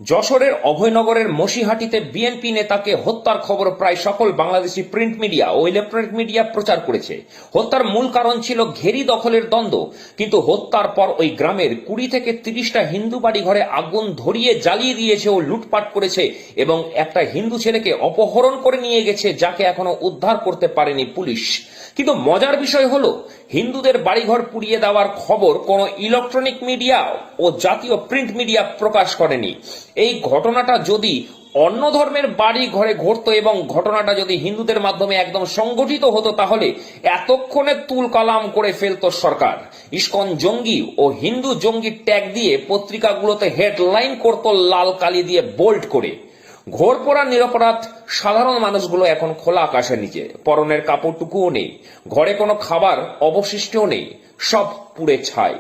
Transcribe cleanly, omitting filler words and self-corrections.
যশোরের অভয়নগরের মসিহাটিতে বিএনপি নেতাকে হত্যার খবর প্রায় সকল বাংলাদেশি প্রিন্ট মিডিয়া ও ইলেকট্রনিক মিডিয়া প্রচার করেছে। হত্যার মূল কারণ ছিল ঘেরি দখলের দ্বন্দ্ব, কিন্তু হত্যার পর ওই গ্রামের 20 থেকে 30টা হিন্দু বাড়ি ঘরে আগুন ধরিয়ে জ্বালিয়ে দিয়েছে ও লুটপাট করেছে এবং একটা হিন্দু ছেলেকে অপহরণ করে নিয়ে গেছে, যাকে এখনো উদ্ধার করতে পারেনি পুলিশ। কিন্তু মজার বিষয় হলো, হিন্দুদের বাড়িঘর পুড়িয়ে দেওয়ার খবর কোনো ইলেকট্রনিক মিডিয়া ও জাতীয় প্রিন্ট মিডিয়া প্রকাশ করেনি। এই ঘটনাটা যদি অন্য ধর্মের বাড়ি ঘরে ঘটতো এবং ঘটনাটা যদি হিন্দুদের মাধ্যমে একদম সংগঠিত হতো, তাহলে এতক্ষণে তুল কালাম করে ফেলতো সরকার। ইসকন জঙ্গি ও হিন্দু জঙ্গি ট্যাগ দিয়ে পত্রিকাগুলোতে হেডলাইন করতো লাল কালি দিয়ে বোল্ড করে। ঘোর পোড়া নিরপরাধ সাধারণ মানুষগুলো এখন খোলা আকাশের নিচে, পরনের কাপড়টুকুও নেই, ঘরে কোনো খাবার অবশিষ্টও নেই, সব পুড়ে ছাই।